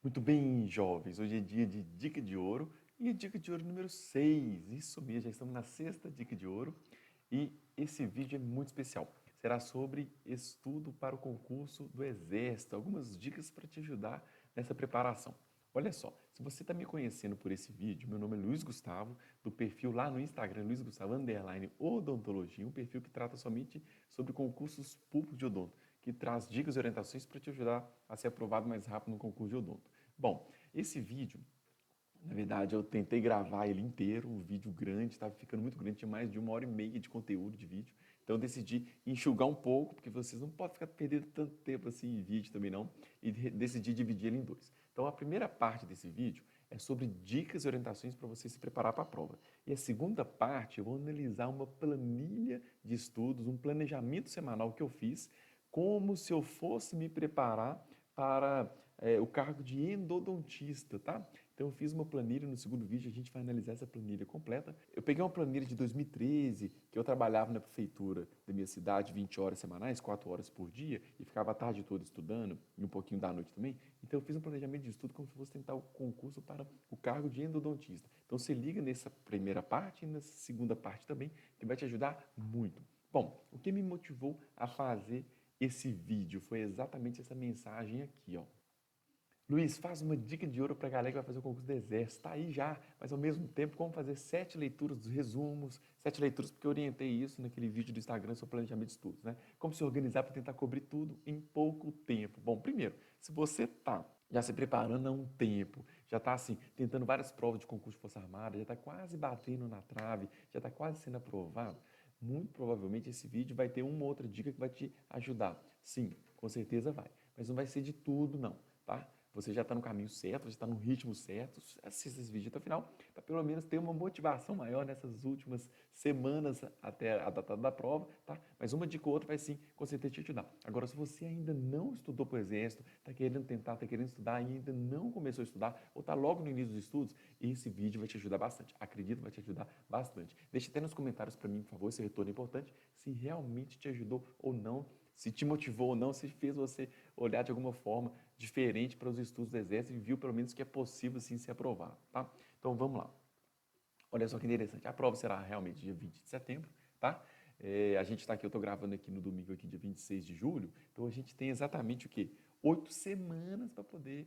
Muito bem, jovens. Hoje é dia de dica de ouro e dica de ouro número 6. Isso mesmo, já estamos na sexta dica de ouro e esse vídeo é muito especial. Será sobre estudo para o concurso do Exército, algumas dicas para te ajudar nessa preparação. Olha só, se você está me conhecendo por esse vídeo, meu nome é Luiz Gustavo, do perfil lá no Instagram, Luiz Gustavo _ Odontologia, um perfil que trata somente sobre concursos públicos de odonto, que traz dicas e orientações para te ajudar a ser aprovado mais rápido no concurso de odonto. Bom, esse vídeo, na verdade, eu tentei gravar ele inteiro, um vídeo grande, estava ficando muito grande, tinha mais de 1h30 de conteúdo de vídeo. Então eu decidi enxugar um pouco, porque vocês não podem ficar perdendo tanto tempo assim em vídeo também não, e decidi dividir ele em dois. Então a primeira parte desse vídeo é sobre dicas e orientações para você se preparar para a prova. E a segunda parte eu vou analisar uma planilha de estudos, um planejamento semanal que eu fiz, como se eu fosse me preparar para o cargo de endodontista, tá? Então eu fiz uma planilha no segundo vídeo, a gente vai analisar essa planilha completa. Eu peguei uma planilha de 2013, que eu trabalhava na prefeitura da minha cidade 20 horas semanais, 4 horas por dia, e ficava a tarde toda estudando, e um pouquinho da noite também. Então eu fiz um planejamento de estudo como se fosse tentar o concurso para o cargo de endodontista. Então se liga nessa primeira parte e nessa segunda parte também, que vai te ajudar muito. Bom, o que me motivou a fazer esse vídeo foi exatamente essa mensagem aqui, ó. Luiz, faz uma dica de ouro para a galera que vai fazer o concurso do Exército. Está aí já, mas ao mesmo tempo, como fazer 7 leituras dos resumos, 7 leituras, porque eu orientei isso naquele vídeo do Instagram sobre planejamento de estudos, né? Como se organizar para tentar cobrir tudo em pouco tempo. Bom, primeiro, se você está já se preparando há um tempo, já está assim, tentando várias provas de concurso de Força Armada, já está quase batendo na trave, já está quase sendo aprovado, muito provavelmente esse vídeo vai ter uma outra dica que vai te ajudar. Sim, com certeza vai, mas não vai ser de tudo não, tá? Você já está no caminho certo, já está no ritmo certo, assista esse vídeo até o final, para pelo menos ter uma motivação maior nessas últimas semanas até a data da prova, tá? Mas uma dica ou outra vai sim, com certeza te ajudar. Agora, se você ainda não estudou para o Exército, está querendo tentar, está querendo estudar e ainda não começou a estudar, ou está logo no início dos estudos, esse vídeo vai te ajudar bastante. Acredito, vai te ajudar bastante. Deixe até nos comentários para mim, por favor, esse retorno é importante, se realmente te ajudou ou não, se te motivou ou não, se fez você olhar de alguma forma diferente para os estudos do Exército e viu pelo menos que é possível sim ser aprovado, tá? Então vamos lá. Olha só que interessante, a prova será realmente dia 20 de setembro, tá? A gente está aqui, eu estou gravando aqui no domingo, aqui, dia 26 de julho, então a gente tem exatamente o quê? 8 semanas para poder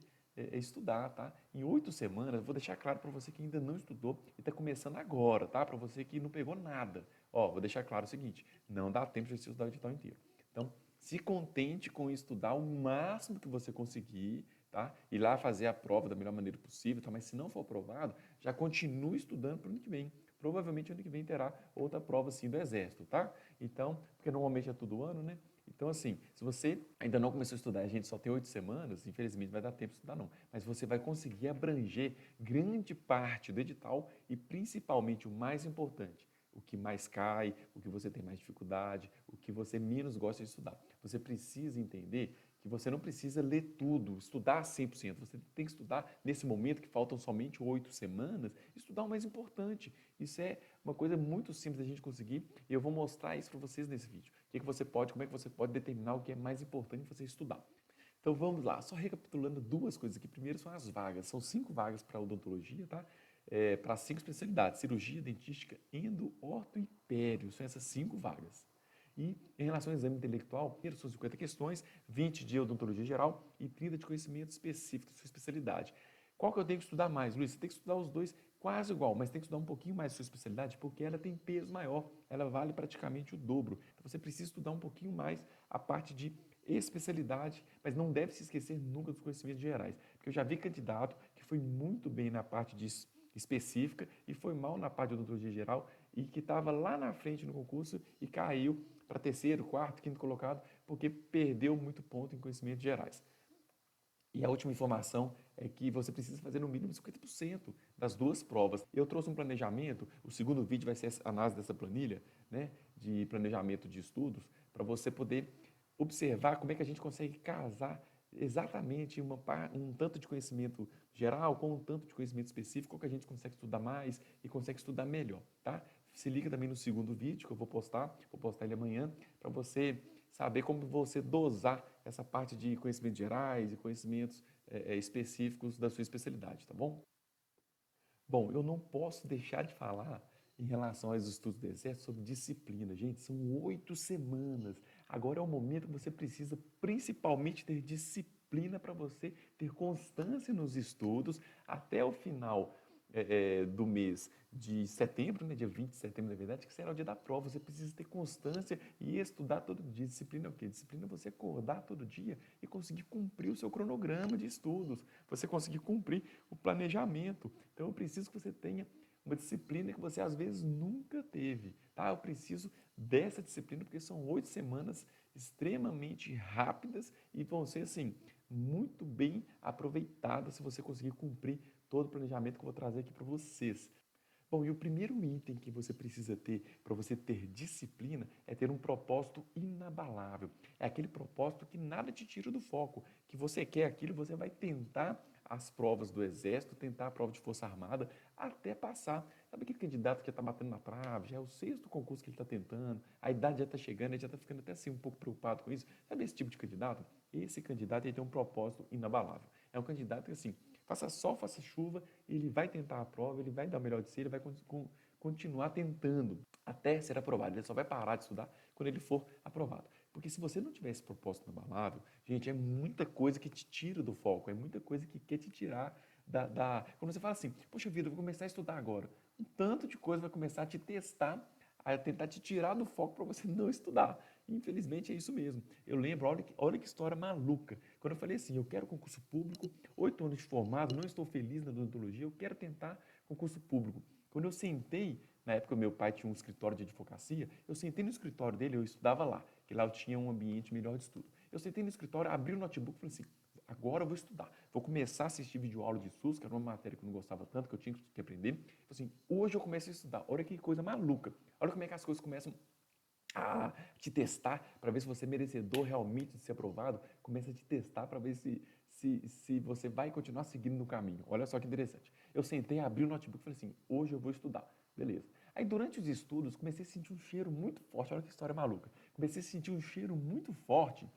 estudar, tá? Em 8 semanas, vou deixar claro para você que ainda não estudou e está começando agora, tá? Para você que não pegou nada. Ó, vou deixar claro o seguinte, não dá tempo de você estudar o edital inteiro. Então, se contente com estudar o máximo que você conseguir, tá? Ir lá fazer a prova da melhor maneira possível, tá? Mas se não for aprovado, já continue estudando para o ano que vem. Provavelmente ano que vem terá outra prova sim do Exército, tá? Então, porque normalmente é todo ano, né? Então, assim, se você ainda não começou a estudar, a gente só tem 8 semanas, infelizmente vai dar tempo de estudar não. Mas você vai conseguir abranger grande parte do edital e principalmente o mais importante, o que mais cai, o que você tem mais dificuldade, o que você menos gosta de estudar. Você precisa entender que você não precisa ler tudo, estudar 100%. Você tem que estudar nesse momento que faltam somente 8 semanas, estudar o mais importante. Isso é uma coisa muito simples da gente conseguir e eu vou mostrar isso para vocês nesse vídeo. O que você pode, como é que você pode determinar o que é mais importante você estudar. Então vamos lá, só recapitulando duas coisas aqui. Primeiro são as vagas, são 5 vagas para odontologia, tá? Para 5 especialidades, cirurgia, dentística, endo, orto e pério, são essas 5 vagas. E em relação ao exame intelectual, são 50 questões, 20 de odontologia geral e 30 de conhecimento específico da sua especialidade. Qual que eu tenho que estudar mais, Luiz? Você tem que estudar os dois quase igual, mas tem que estudar um pouquinho mais a sua especialidade porque ela tem peso maior, ela vale praticamente o dobro. Então você precisa estudar um pouquinho mais a parte de especialidade, mas não deve se esquecer nunca dos conhecimentos gerais, porque eu já vi candidato que foi muito bem na parte de específica e foi mal na parte de odontologia geral e que estava lá na frente no concurso e caiu para terceiro, quarto, quinto colocado porque perdeu muito ponto em conhecimentos gerais. E a última informação é que você precisa fazer no mínimo 50% das duas provas. Eu trouxe um planejamento, o segundo vídeo vai ser a análise dessa planilha, né, de planejamento de estudos, para você poder observar como é que a gente consegue casar exatamente um tanto de conhecimento geral com um tanto de conhecimento específico que a gente consegue estudar mais e consegue estudar melhor, tá? Se liga também no segundo vídeo que eu vou postar ele amanhã, para você saber como você dosar essa parte de conhecimentos gerais e conhecimentos específicos da sua especialidade, tá bom? Bom, eu não posso deixar de falar em relação aos estudos do Exército sobre disciplina. Gente, são 8 semanas. Agora é o momento que você precisa principalmente ter disciplina para você ter constância nos estudos até o final do mês de setembro, né, dia 20 de setembro, na verdade, que será o dia da prova. Você precisa ter constância e estudar todo dia. Disciplina é o quê? Disciplina é você acordar todo dia e conseguir cumprir o seu cronograma de estudos, você conseguir cumprir o planejamento. Então eu preciso que você tenha uma disciplina que você às vezes nunca teve, tá? Eu preciso dessa disciplina porque são 8 semanas extremamente rápidas e vão ser assim muito bem aproveitadas se você conseguir cumprir todo o planejamento que eu vou trazer aqui para vocês. Bom, e o primeiro item que você precisa ter para você ter disciplina é ter um propósito inabalável. É aquele propósito que nada te tira do foco, que você quer aquilo, você vai tentar as provas do Exército, tentar a prova de Força Armada, até passar. Sabe aquele candidato que já está batendo na trave, já é o 6º concurso que ele está tentando, a idade já está chegando, ele já está ficando até assim um pouco preocupado com isso. Sabe esse tipo de candidato? Esse candidato ele tem um propósito inabalável. É um candidato que assim, faça sol, faça chuva, ele vai tentar a prova, ele vai dar o melhor de si, ele vai continuar tentando até ser aprovado. Ele só vai parar de estudar quando ele for aprovado. Porque se você não tiver esse propósito inabalável, gente, é muita coisa que te tira do foco, é muita coisa que quer te tirar Quando você fala assim, poxa vida, eu vou começar a estudar agora. Um tanto de coisa vai começar a te testar, a tentar te tirar do foco para você não estudar. Infelizmente é isso mesmo. Eu lembro, olha que história maluca. Quando eu falei assim, eu quero concurso público, 8 anos de formado, não estou feliz na odontologia, eu quero tentar concurso público. Quando eu sentei, na época meu pai tinha um escritório de advocacia, eu sentei no escritório dele, eu estudava lá, que lá eu tinha um ambiente melhor de estudo. Eu sentei no escritório, abri o notebook e falei assim, agora eu vou estudar. Vou começar a assistir videoaula de SUS, que era uma matéria que eu não gostava tanto, que eu tinha que aprender. Falei assim, hoje eu começo a estudar. Olha que coisa maluca. Olha como é que as coisas começam a te testar para ver se você é merecedor realmente de ser aprovado, começa a te testar para ver se você vai continuar seguindo no caminho. Olha só que interessante. Eu sentei, abri o notebook e falei assim, hoje eu vou estudar. Beleza. Aí durante os estudos comecei a sentir um cheiro muito forte, olha que história maluca. Comecei a sentir um cheiro muito forte,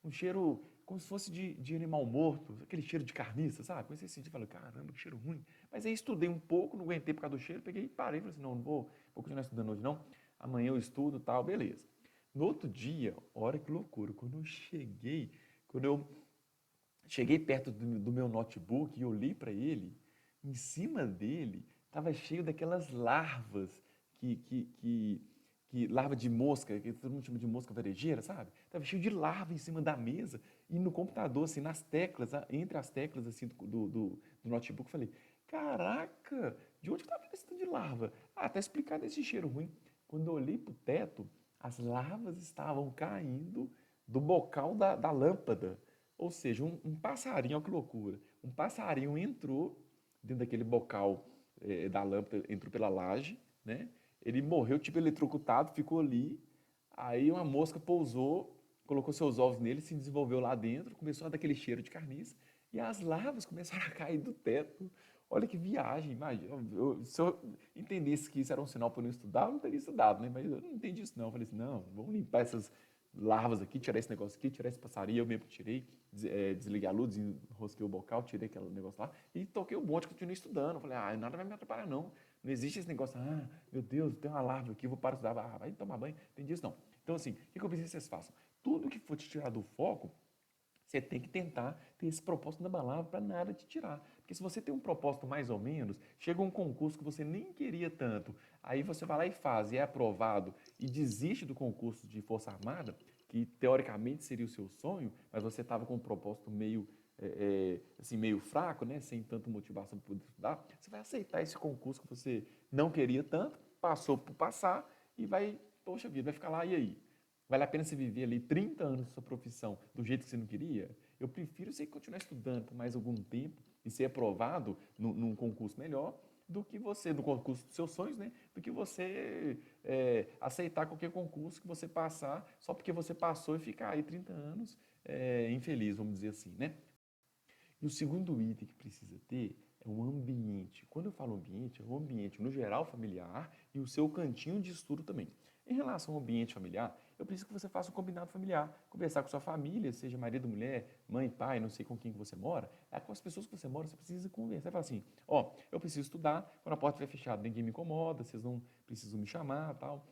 um cheiro como se fosse de animal morto, aquele cheiro de carniça, sabe? Comecei a sentir, falei, caramba, que cheiro ruim. Mas aí estudei um pouco, não aguentei por causa do cheiro, peguei e parei, falei assim, não vou continuar estudando hoje não, amanhã eu estudo, tal, beleza. No outro dia, olha que loucura, quando eu cheguei perto do meu notebook e olhei para ele, em cima dele estava cheio daquelas larvas que, que, que, larva de mosca, que todo mundo chama de mosca varejeira, sabe? Estava cheio de larva em cima da mesa e no computador, assim, nas teclas, entre as teclas assim, do notebook, eu falei, caraca, de onde está vindo esse tanto de larva? Ah, tá explicado esse cheiro ruim. Quando eu olhei para o teto, as larvas estavam caindo do bocal da lâmpada. Ou seja, um passarinho, olha que loucura. Um passarinho entrou dentro daquele bocal da lâmpada, entrou pela laje, né? Ele morreu tipo eletrocutado, ficou ali. Aí uma mosca pousou, colocou seus ovos nele, se desenvolveu lá dentro, começou a dar aquele cheiro de carniça e as larvas começaram a cair do teto. Olha que viagem, imagina. Se eu entendesse que isso era um sinal para eu não estudar, eu não teria estudado, né? Mas eu não entendi isso não. Eu falei assim, não, vamos limpar essas larvas aqui, tirar esse negócio aqui, tirar esse passarinho, eu mesmo tirei, desliguei a luz, enrosquei o bocal, tirei aquele negócio lá e toquei o bonde, continuei estudando. Eu falei, ah, nada vai me atrapalhar não. Não existe esse negócio, ah, meu Deus, tem uma larva aqui, vou parar de estudar, ah, vai tomar banho, tem disso não. Então assim, o que eu preciso que vocês façam? Tudo que for te tirar do foco, você tem que tentar ter esse propósito inabalável para nada te tirar. Porque se você tem um propósito mais ou menos, chega um concurso que você nem queria tanto, aí você vai lá e faz, e é aprovado, e desiste do concurso de Força Armada, que teoricamente seria o seu sonho, mas você estava com um propósito meio, assim, meio fraco, né? Sem tanta motivação para poder estudar, você vai aceitar esse concurso que você não queria tanto, passou por passar, e vai, poxa vida, vai ficar lá, e aí? Vale a pena você viver ali 30 anos de sua profissão do jeito que você não queria? Eu prefiro você continuar estudando por mais algum tempo e ser aprovado num concurso melhor do que você, no concurso dos seus sonhos, né? Do que você aceitar qualquer concurso que você passar só porque você passou e ficar aí 30 anos infeliz, vamos dizer assim, né? E o segundo item que precisa ter é o ambiente. Quando eu falo ambiente, é o ambiente no geral familiar e o seu cantinho de estudo também. Em relação ao ambiente familiar, eu preciso que você faça um combinado familiar, conversar com sua família, seja marido, mulher, mãe, pai, não sei com quem que você mora, com as pessoas que você mora, você precisa conversar e falar assim, ó, eu preciso estudar, quando a porta estiver fechada, ninguém me incomoda, vocês não precisam me chamar, tal.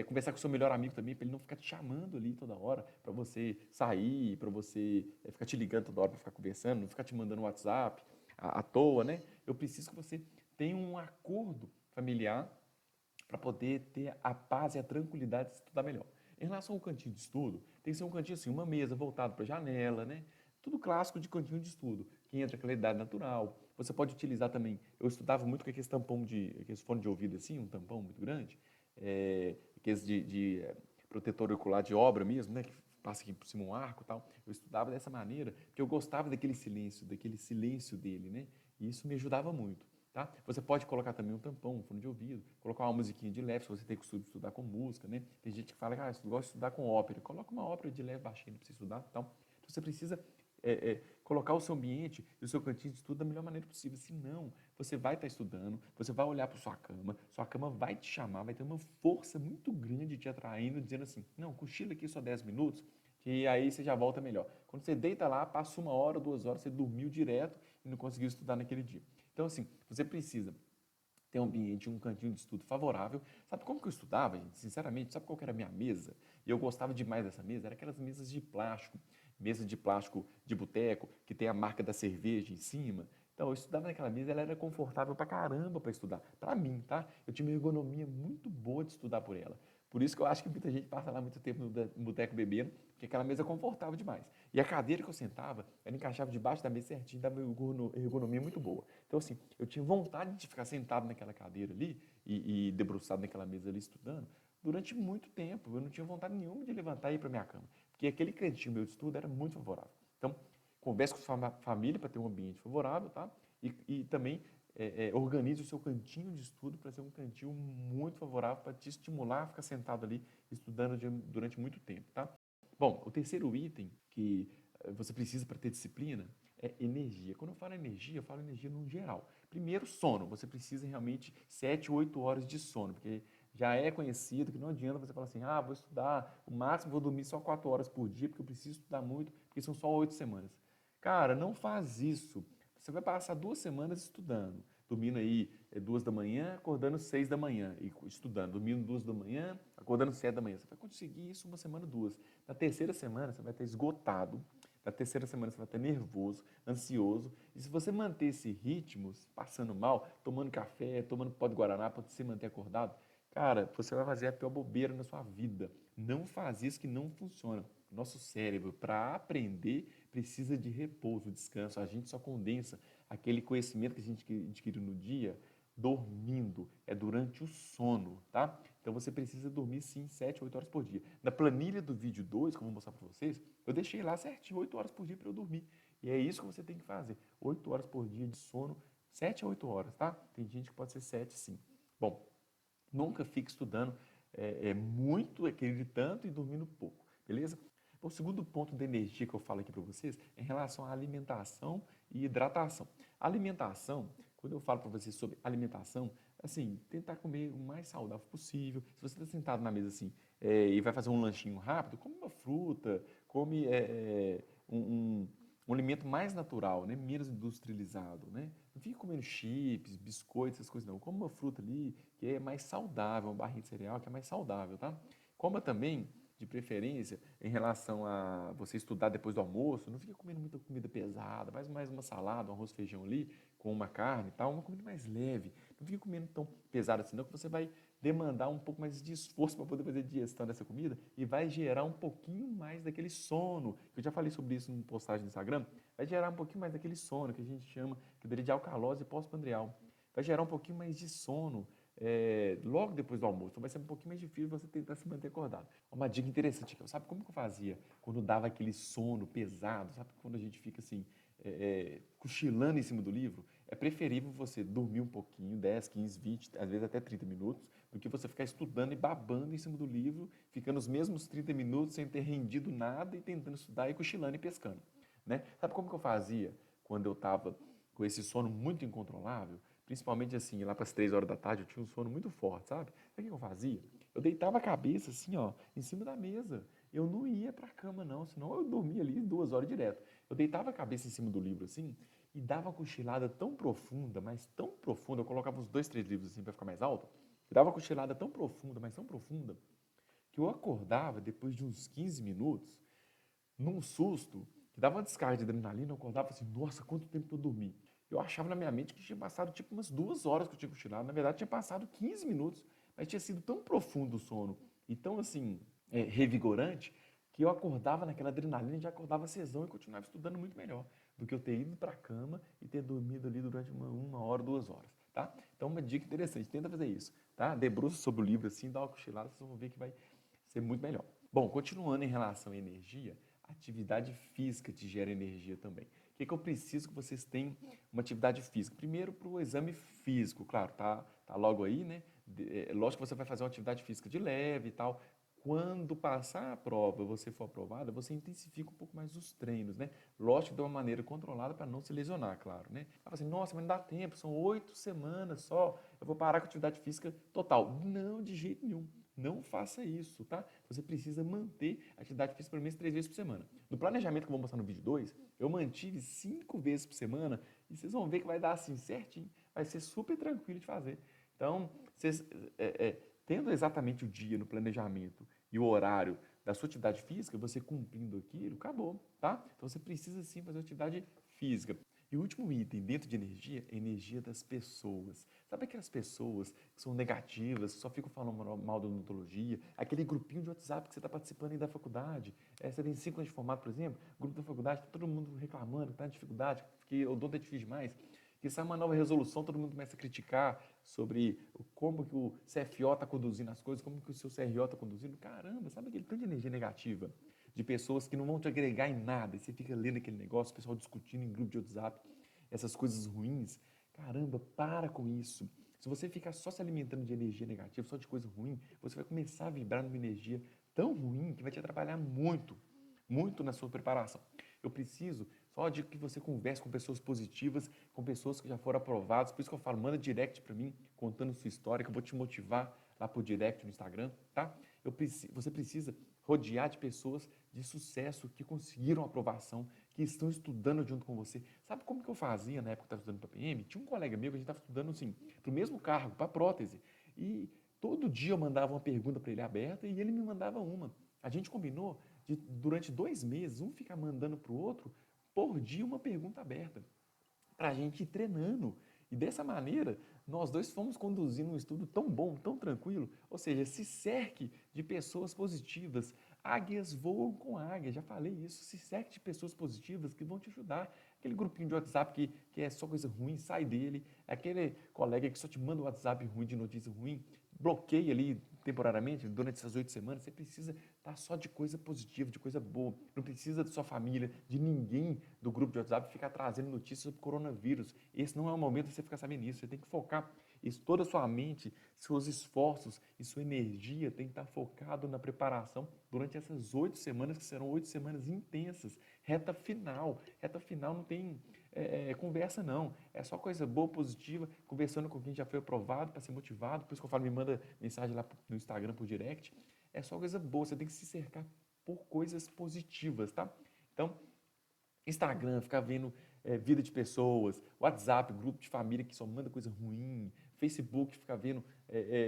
Conversar com o seu melhor amigo também, para ele não ficar te chamando ali toda hora, para você sair, para você ficar te ligando toda hora para ficar conversando, não ficar te mandando WhatsApp à toa, né? Eu preciso que você tenha um acordo familiar para poder ter a paz e a tranquilidade de estudar melhor. Em relação ao cantinho de estudo, tem que ser um cantinho assim, uma mesa voltada para a janela, né? Tudo clássico de cantinho de estudo, que entra aquela idade natural. Você pode utilizar também, eu estudava muito com aqueles tampão aqueles fone de ouvido assim, um tampão muito grande, aqueles de protetor ocular de obra mesmo, né? Que passa aqui por cima um arco e tal. Eu estudava dessa maneira, porque eu gostava daquele silêncio dele, né? E isso me ajudava muito. Tá? Você pode colocar também um tampão, um fone de ouvido, colocar uma musiquinha de leve, se você tem costume de estudar com música, né? Tem gente que fala, eu gosto de estudar com ópera. Coloca uma ópera de leve, baixinho para você estudar. Então, você precisa colocar o seu ambiente e o seu cantinho de estudo da melhor maneira possível. Senão, você vai estar estudando, você vai olhar para sua cama vai te chamar, vai ter uma força muito grande te atraindo, dizendo assim, não, cochila aqui só 10 minutos, que aí você já volta melhor. Quando você deita lá, passa 1 hora, 2 horas, você dormiu direto e não conseguiu estudar naquele dia. Então, assim, você precisa ter um ambiente, um cantinho de estudo favorável. Sabe como que eu estudava, gente? Sinceramente, sabe qual que era a minha mesa? E eu gostava demais dessa mesa, era aquelas mesas de plástico, mesa de plástico de boteco, que tem a marca da cerveja em cima. Então, eu estudava naquela mesa, ela era confortável pra caramba para estudar. Pra mim, tá? Eu tinha uma ergonomia muito boa de estudar por ela. Por isso que eu acho que muita gente passa lá muito tempo no boteco bebendo, porque aquela mesa é confortável demais. E a cadeira que eu sentava, ela encaixava debaixo da mesa certinho, dava uma ergonomia muito boa. Então, assim, eu tinha vontade de ficar sentado naquela cadeira ali e debruçado naquela mesa ali estudando durante muito tempo. Eu não tinha vontade nenhuma de levantar e ir para minha cama, porque aquele cantinho meu de estudo era muito favorável. Então, converse com sua família para ter um ambiente favorável, tá? E também organize o seu cantinho de estudo para ser um cantinho muito favorável para te estimular a ficar sentado ali estudando durante muito tempo, tá? Bom, o terceiro item que você precisa para ter disciplina é energia. Quando eu falo energia, eu falo energia no geral. Primeiro, sono. Você precisa realmente 7, 8 horas de sono, porque já é conhecido que não adianta você falar assim, vou estudar, o máximo vou dormir só 4 horas por dia, porque eu preciso estudar muito, porque são só 8 semanas. Cara, não faz isso. Você vai passar 2 semanas estudando, dormindo aí 2 da manhã, acordando 6 da manhã, e estudando, dormindo 2 da manhã, acordando 7 da manhã. Você vai conseguir isso uma semana, 2. Na terceira semana, você vai estar esgotado. Na terceira semana, você vai estar nervoso, ansioso. E se você manter esse ritmo, passando mal, tomando café, tomando pó de guaraná para você manter acordado, cara, você vai fazer a pior bobeira na sua vida. Não faz isso que não funciona. Nosso cérebro, para aprender, precisa de repouso, descanso. A gente só condensa aquele conhecimento que a gente adquiriu no dia dormindo, é durante o sono, tá? Então você precisa dormir sim 7, 8 horas por dia. Na planilha do vídeo 2, que eu vou mostrar para vocês, eu deixei lá certinho 8 horas por dia para eu dormir. E é isso que você tem que fazer. 8 horas por dia de sono, 7 a 8 horas, tá? Tem gente que pode ser 7, sim. Bom, nunca fique estudando muito, aquele tanto e dormindo pouco, beleza? O segundo ponto de energia que eu falo aqui para vocês é em relação à alimentação e hidratação. Alimentação, quando eu falo para vocês sobre alimentação, assim, tentar comer o mais saudável possível. Se você está sentado na mesa assim e vai fazer um lanchinho rápido, come uma fruta, come um alimento mais natural, né? Menos industrializado, né? Não fique comendo chips, biscoitos, essas coisas não. Coma uma fruta ali que é mais saudável, uma barrinha de cereal que é mais saudável, tá? Coma também, de preferência, em relação a você estudar depois do almoço, não fique comendo muita comida pesada, mais uma salada, um arroz, feijão ali, com uma carne e tal, uma comida mais leve. Não fique comendo tão pesado assim, não, que você vai demandar um pouco mais de esforço para poder fazer a digestão dessa comida e vai gerar um pouquinho mais daquele sono. Eu já falei sobre isso em postagem no Instagram. Vai gerar um pouquinho mais daquele sono que a gente chama de alcalose pós-prandial. Vai gerar um pouquinho mais de sono logo depois do almoço. Então vai ser um pouquinho mais difícil você tentar se manter acordado. Uma dica interessante, sabe como que eu fazia quando dava aquele sono pesado? Sabe quando a gente fica assim, cochilando em cima do livro? É preferível você dormir um pouquinho, 10, 15, 20, às vezes até 30 minutos, do que você ficar estudando e babando em cima do livro, ficando os mesmos 30 minutos sem ter rendido nada e tentando estudar e cochilando e pescando. Né? Sabe como que eu fazia quando eu estava com esse sono muito incontrolável? Principalmente assim, lá para as 3 horas da tarde eu tinha um sono muito forte, sabe? Sabe o que eu fazia? Eu deitava a cabeça assim, ó, em cima da mesa. Eu não ia para a cama, não, senão eu dormia ali 2 horas direto. Eu deitava a cabeça em cima do livro assim e dava uma cochilada tão profunda, mas tão profunda. Eu colocava uns 2, 3 livros assim para ficar mais alto. Eu dava uma cochilada tão profunda, mas tão profunda, que eu acordava depois de uns 15 minutos, num susto, que dava uma descarga de adrenalina. Eu acordava assim, nossa, quanto tempo que eu dormi. Eu achava na minha mente que tinha passado tipo umas 2 horas que eu tinha cochilado. Na verdade, tinha passado 15 minutos, mas tinha sido tão profundo o sono e tão assim, revigorante, que eu acordava naquela adrenalina, já acordava cesão e continuava estudando muito melhor do que eu ter ido para a cama e ter dormido ali durante uma hora, 2 horas, tá? Então, uma dica interessante, tenta fazer isso, tá? Debruça sobre o livro assim, dá uma cochilada, vocês vão ver que vai ser muito melhor. Bom, continuando em relação à energia, a atividade física te gera energia também. O que eu preciso que vocês tenham uma atividade física? Primeiro, para o exame físico, claro, tá logo aí, né? Lógico que você vai fazer uma atividade física de leve e tal. Quando passar a prova, você for aprovada, você intensifica um pouco mais os treinos, né? Lógico, de uma maneira controlada para não se lesionar, claro, né? Fala assim, nossa, mas não dá tempo, são 8 semanas só, eu vou parar com a atividade física total. Não, de jeito nenhum. Não faça isso, tá? Você precisa manter a atividade física pelo menos 3 vezes por semana. No planejamento que eu vou mostrar no vídeo 2, eu mantive 5 vezes por semana e vocês vão ver que vai dar assim certinho. Vai ser super tranquilo de fazer. Então, vocês, tendo exatamente o dia no planejamento e o horário da sua atividade física, você cumprindo aquilo, acabou, tá? Então você precisa sim fazer atividade física. E o último item dentro de energia é a energia das pessoas. Sabe aquelas pessoas que são negativas, que só ficam falando mal da odontologia? Aquele grupinho de WhatsApp que você está participando aí da faculdade. Você tem 5 anos de formato, por exemplo, grupo da faculdade, tá todo mundo reclamando, que está em dificuldade, que o odonto é difícil demais. Que sai uma nova resolução, todo mundo começa a criticar sobre como que o CFO está conduzindo as coisas, como que o seu CRO está conduzindo. Caramba, sabe aquele tanto de energia negativa? De pessoas que não vão te agregar em nada. E você fica lendo aquele negócio, o pessoal discutindo em grupo de WhatsApp, essas coisas ruins. Caramba, para com isso. Se você ficar só se alimentando de energia negativa, só de coisa ruim, você vai começar a vibrar numa energia tão ruim que vai te atrapalhar muito, muito na sua preparação. Eu preciso só de que você converse com pessoas positivas, com pessoas que já foram aprovadas. Por isso que eu falo, manda direct para mim, contando sua história, que eu vou te motivar lá por direct no Instagram, tá? Você precisa rodear de pessoas de sucesso que conseguiram aprovação, que estão estudando junto com você. Sabe como que eu fazia na época que eu estava estudando para PM? Tinha um colega meu que a gente estava estudando assim, para o mesmo cargo, para prótese. E todo dia eu mandava uma pergunta para ele aberta e ele me mandava uma. A gente combinou de, durante 2 meses, um ficar mandando para o outro, por dia, uma pergunta aberta, para a gente ir treinando. E dessa maneira, nós dois fomos conduzindo um estudo tão bom, tão tranquilo. Ou seja, se cerque de pessoas positivas. Águias voam com águias, já falei isso. Se cerque de pessoas positivas que vão te ajudar. Aquele grupinho de WhatsApp que é só coisa ruim, sai dele. Aquele colega que só te manda um WhatsApp ruim, de notícia ruim, bloqueia ali temporariamente, durante essas 8 semanas. Você precisa estar só de coisa positiva, de coisa boa. Não precisa da sua família, de ninguém do grupo de WhatsApp ficar trazendo notícias sobre coronavírus. Esse não é o momento de você ficar sabendo isso. Você tem que focar isso, toda a sua mente, seus esforços e sua energia tem que estar focado na preparação durante essas 8 semanas, que serão 8 semanas intensas. Reta final não tem conversa não. É só coisa boa, positiva, conversando com quem já foi aprovado para ser motivado. Por isso que eu falo, me manda mensagem lá no Instagram por direct. É só coisa boa, você tem que se cercar por coisas positivas, tá? Então, Instagram, ficar vendo vida de pessoas, WhatsApp, grupo de família que só manda coisa ruim, Facebook, ficar vendo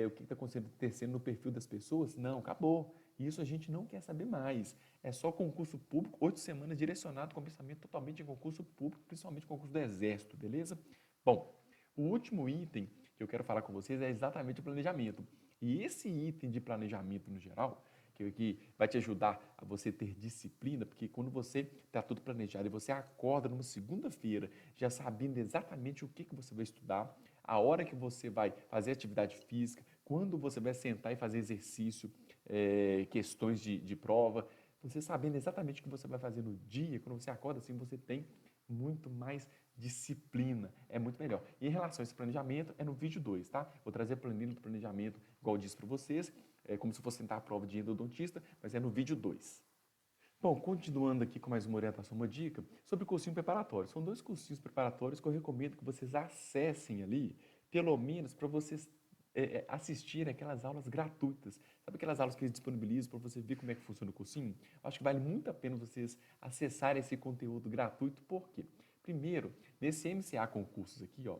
o que está acontecendo no perfil das pessoas. Não, acabou. Isso a gente não quer saber mais. É só concurso público, 8 semanas direcionado com pensamento totalmente em concurso público, principalmente concurso do Exército, beleza? Bom, o último item que eu quero falar com vocês é exatamente o planejamento. E esse item de planejamento no geral, que vai te ajudar a você ter disciplina, porque quando você está tudo planejado e você acorda numa segunda-feira já sabendo exatamente o que você vai estudar, a hora que você vai fazer atividade física, quando você vai sentar e fazer exercício, questões de prova, você sabendo exatamente o que você vai fazer no dia, quando você acorda assim, você tem muito mais disciplina, é muito melhor. E em relação a esse planejamento, é no vídeo 2, tá? Vou trazer a planilha do planejamento, igual eu disse para vocês, como se fosse tentar a prova de endodontista, mas é no vídeo 2. Bom, continuando aqui com mais uma orientação, uma dica sobre o cursinho preparatório. São 2 cursinhos preparatórios que eu recomendo que vocês acessem ali, pelo menos para vocês assistir aquelas aulas gratuitas. Sabe aquelas aulas que eles disponibilizam para você ver como é que funciona o cursinho? Eu acho que vale muito a pena vocês acessarem esse conteúdo gratuito, por quê? Primeiro, nesse MCA Concursos aqui, ó,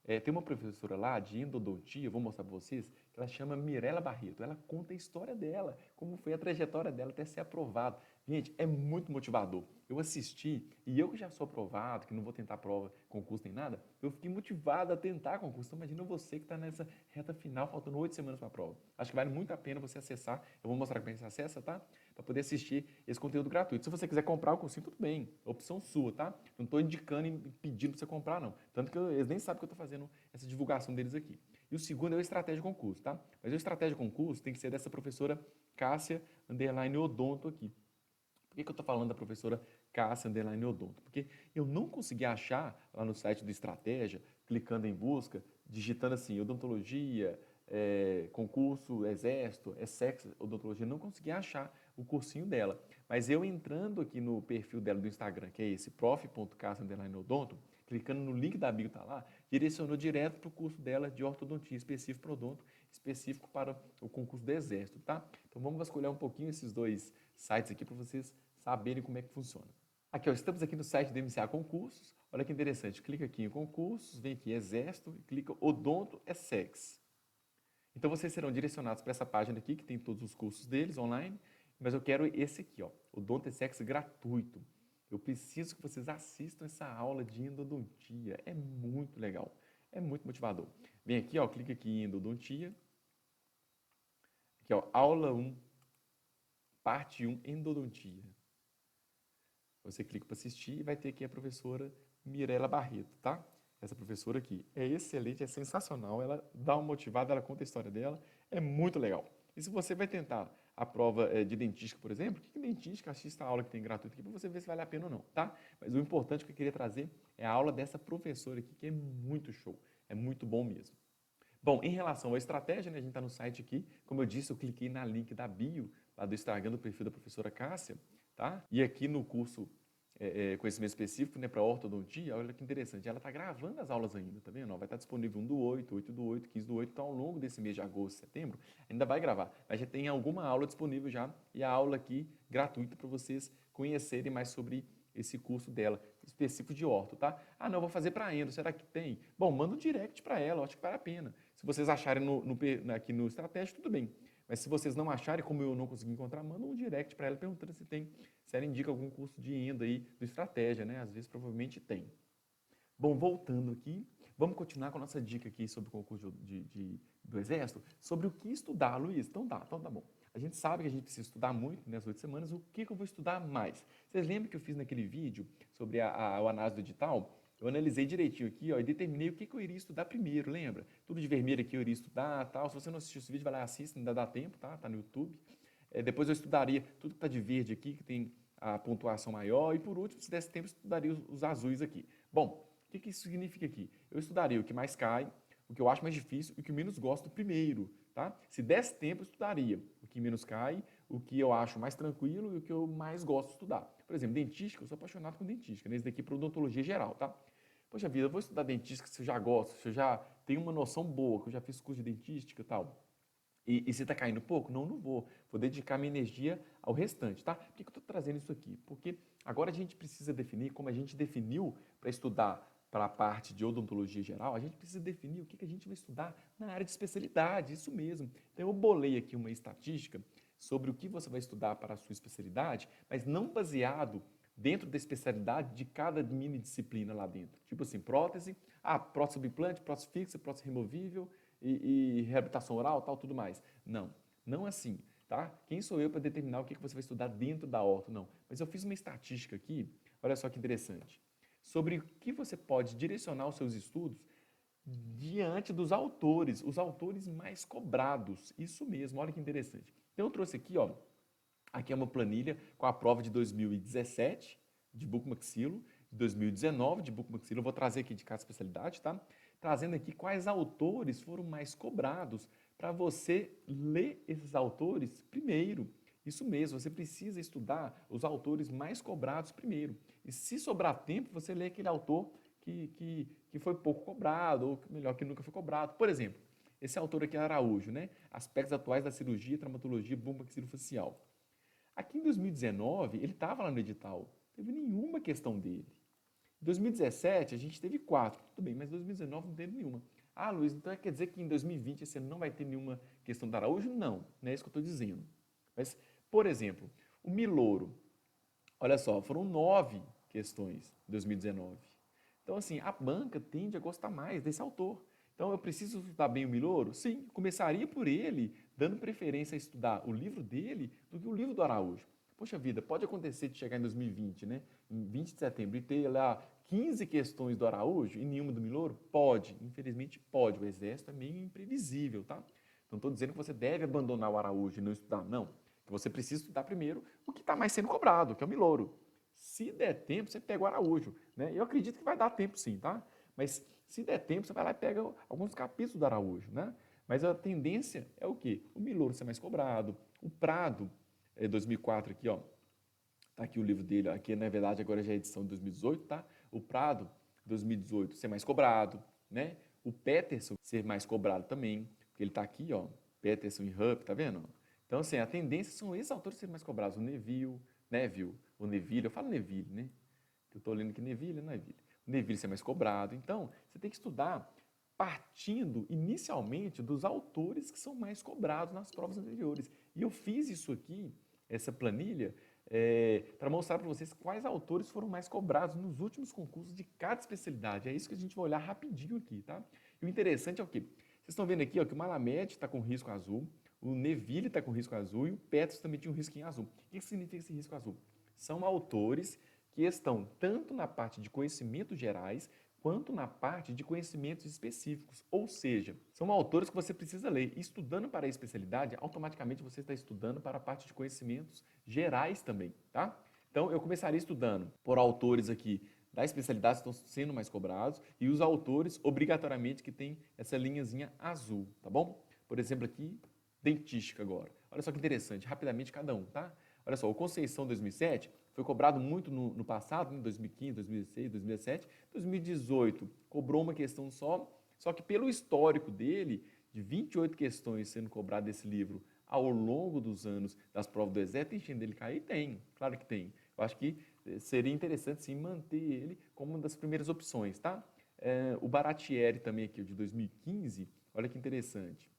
tem uma professora lá de endodontia, vou mostrar para vocês, que ela chama Mirela Barreto. Ela conta a história dela, como foi a trajetória dela até ser aprovado. Gente, é muito motivador. Eu assisti, e eu que já sou aprovado, que não vou tentar prova, concurso nem nada, eu fiquei motivado a tentar concurso. Então imagina você que está nessa reta final, faltando 8 semanas para a prova. Acho que vale muito a pena você acessar. Eu vou mostrar como é que você acessa, tá? Para poder assistir esse conteúdo gratuito. Se você quiser comprar o cursinho, tudo bem. Opção sua, tá? Não estou indicando e pedindo para você comprar, não. Tanto que eles nem sabem que eu estou fazendo essa divulgação deles aqui. E o segundo é o Estratégia Concurso, tá? Mas o Estratégia Concurso tem que ser dessa professora Cássia Odonto aqui. Por que eu estou falando da professora Cássia Odonto? Porque eu não consegui achar lá no site do Estratégia, clicando em busca, digitando assim, odontologia, concurso, exército, sexo, odontologia, não consegui achar o cursinho dela. Mas eu entrando aqui no perfil dela do Instagram, que é esse, prof.cássia_odonto, clicando no link da bio, tá lá, direcionou direto para o curso dela de ortodontia, específico para odonto, específico para o concurso do exército, tá? Então vamos vasculhar um pouquinho esses dois sites aqui para vocês saberem como é que funciona. Aqui, ó, estamos aqui no site do MCA Concursos. Olha que interessante. Clica aqui em concursos, vem aqui em exército e clica odonto sex. Então vocês serão direcionados para essa página aqui, que tem todos os cursos deles online, mas eu quero esse aqui, ó, odonto sex gratuito. Eu preciso que vocês assistam essa aula de endodontia. É muito legal. É muito motivador. Vem aqui, ó, clica aqui em endodontia. Aqui, ó, aula 1, parte 1, endodontia. Você clica para assistir e vai ter aqui a professora Mirela Barreto, tá? Essa professora aqui é excelente, é sensacional, ela dá uma motivada, ela conta a história dela, é muito legal. E se você vai tentar a prova de dentística, por exemplo, que dentística, assista a aula que tem gratuita aqui para você ver se vale a pena ou não, tá? Mas o importante que eu queria trazer é a aula dessa professora aqui, que é muito show, é muito bom mesmo. Bom, em relação à estratégia, né, a gente está no site aqui, como eu disse, eu cliquei na link da bio, lá do Instagram do perfil da professora Cássia, tá? E aqui no curso conhecimento específico, né, para ortodontia, olha que interessante, ela está gravando as aulas ainda, tá vendo? Vai estar disponível 1 do 8, 8 do 8, 15 do 8, então ao longo desse mês de agosto, setembro, ainda vai gravar, mas já tem alguma aula disponível já, e a aula aqui gratuita para vocês conhecerem mais sobre esse curso dela, específico de orto, tá? Ah, não, vou fazer para endo, será que tem? Bom, manda um direct para ela, acho que vale a pena. Se vocês acharem aqui no Estratégia, tudo bem. Mas se vocês não acharem, como eu não consegui encontrar, manda um direct para ela perguntando se ela indica algum curso de endo aí do Estratégia, né? Às vezes provavelmente tem. Bom, voltando aqui, vamos continuar com a nossa dica aqui sobre o concurso do Exército, sobre o que estudar, Luiz. Então tá bom. A gente sabe que a gente precisa estudar muito nessas 8 semanas, o que eu vou estudar mais? Vocês lembram que eu fiz naquele vídeo sobre o análise do edital? Eu analisei direitinho aqui, ó, e determinei o que eu iria estudar primeiro, lembra? Tudo de vermelho aqui eu iria estudar, tal. Se você não assistiu esse vídeo, vai lá e assista, ainda dá tempo, tá? Tá no YouTube. Depois eu estudaria tudo que está de verde aqui, que tem a pontuação maior. E por último, se desse tempo, eu estudaria os azuis aqui. Bom, o que isso significa aqui? Eu estudaria o que mais cai, o que eu acho mais difícil e o que menos gosto primeiro, tá? Se desse tempo, eu estudaria o que menos cai, o que eu acho mais tranquilo e o que eu mais gosto de estudar. Por exemplo, dentística, eu sou apaixonado por dentística, né? Esse daqui é para odontologia geral, tá? Poxa vida, eu vou estudar dentística se eu já gosto, se eu já tenho uma noção boa, que eu já fiz curso de dentística e tal. E se está caindo pouco? Não, não vou. Vou dedicar minha energia ao restante, tá? Por que eu estou trazendo isso aqui? Porque agora a gente precisa definir, como a gente definiu para estudar para a parte de odontologia geral, a gente precisa definir o que a gente vai estudar na área de especialidade, isso mesmo. Então eu bolei aqui uma estatística sobre o que você vai estudar para a sua especialidade, mas não baseado dentro da especialidade de cada mini disciplina lá dentro. Tipo assim, prótese, prótese sobre implante, prótese fixa, prótese removível, e reabilitação oral, tal, tudo mais. Não, não assim, tá? Quem sou eu para determinar o que você vai estudar dentro da orto? Não. Mas eu fiz uma estatística aqui, olha só que interessante, sobre o que você pode direcionar os seus estudos diante dos autores, os autores mais cobrados. Isso mesmo, olha que interessante. Então eu trouxe aqui, ó, aqui é uma planilha com a prova de 2017 de bucomaxilo, de 2019 de bucomaxilo, eu vou trazer aqui de cada especialidade, tá? Trazendo aqui quais autores foram mais cobrados para você ler esses autores primeiro. Isso mesmo, você precisa estudar os autores mais cobrados primeiro. E se sobrar tempo, você lê aquele autor que foi pouco cobrado, ou melhor, que nunca foi cobrado. Por exemplo, Esse autor aqui é Araújo, né? Aspectos atuais da cirurgia, traumatologia, bucomaxilofacial. Aqui em 2019, ele estava lá no edital, não teve nenhuma questão dele. Em 2017, a gente teve 4, tudo bem, mas em 2019 não teve nenhuma. Ah, Luiz, então quer dizer que em 2020 você não vai ter nenhuma questão da Araújo? Não, não é isso que eu estou dizendo. Mas, por exemplo, o Miloro, olha só, foram 9 questões em 2019. Então, assim, a banca tende a gostar mais desse autor. Então, eu preciso estudar bem o Miloro? Sim, começaria por ele, dando preferência a estudar o livro dele do que o livro do Araújo. Poxa vida, pode acontecer de chegar em 2020, né? Em 20 de setembro, e ter lá 15 questões do Araújo e nenhuma do Miloro? Pode, infelizmente pode. O exército é meio imprevisível, tá? Não estou dizendo que você deve abandonar o Araújo e não estudar, não. Que você precisa estudar primeiro o que está mais sendo cobrado, que é o Miloro. Se der tempo, você pega o Araújo, né? Eu acredito que vai dar tempo sim, tá? Mas se der tempo, você vai lá e pega alguns capítulos do Araújo, né? Mas a tendência é o quê? O Miloro ser mais cobrado, o Prado, 2004 aqui, ó, tá aqui o livro dele, aqui na verdade agora já é edição de 2018, tá? O Prado, 2018, ser mais cobrado, né? O Peterson ser mais cobrado também, porque ele tá aqui, ó, Peterson e Rupp, tá vendo? Então, assim, a tendência são esses autores serem mais cobrados, o Neville, o Neville, eu falo Neville, né? Eu tô lendo aqui Neville, não é Neville. O Neville ser mais cobrado. Então, você tem que estudar partindo inicialmente dos autores que são mais cobrados nas provas anteriores. E eu fiz isso aqui, essa planilha, para mostrar para vocês quais autores foram mais cobrados nos últimos concursos de cada especialidade. É isso que a gente vai olhar rapidinho aqui, tá? E o interessante é o quê? Vocês estão vendo aqui ó, que o Malamed está com risco azul, o Neville está com risco azul e o Petros também tinha um risco em azul. O que significa esse risco azul? São autores que estão tanto na parte de conhecimentos gerais quanto na parte de conhecimentos específicos. Ou seja, são autores que você precisa ler. Estudando para a especialidade, automaticamente você está estudando para a parte de conhecimentos gerais também, tá? Então, eu começaria estudando por autores aqui da especialidade que estão sendo mais cobrados e os autores, obrigatoriamente, que tem essa linhazinha azul, tá bom? Por exemplo, aqui, dentística agora. Olha só que interessante, rapidamente cada um, tá? Olha só, o Conceição 2007 foi cobrado muito no passado, em 2015, 2016, 2017. 2018 cobrou uma questão só que pelo histórico dele, de 28 questões sendo cobradas desse livro ao longo dos anos das provas do Exército, tem chance dele cair? Tem, claro que tem. Eu acho que seria interessante sim manter ele como uma das primeiras opções, tá? O Baratieri também aqui, o de 2015, olha que interessante.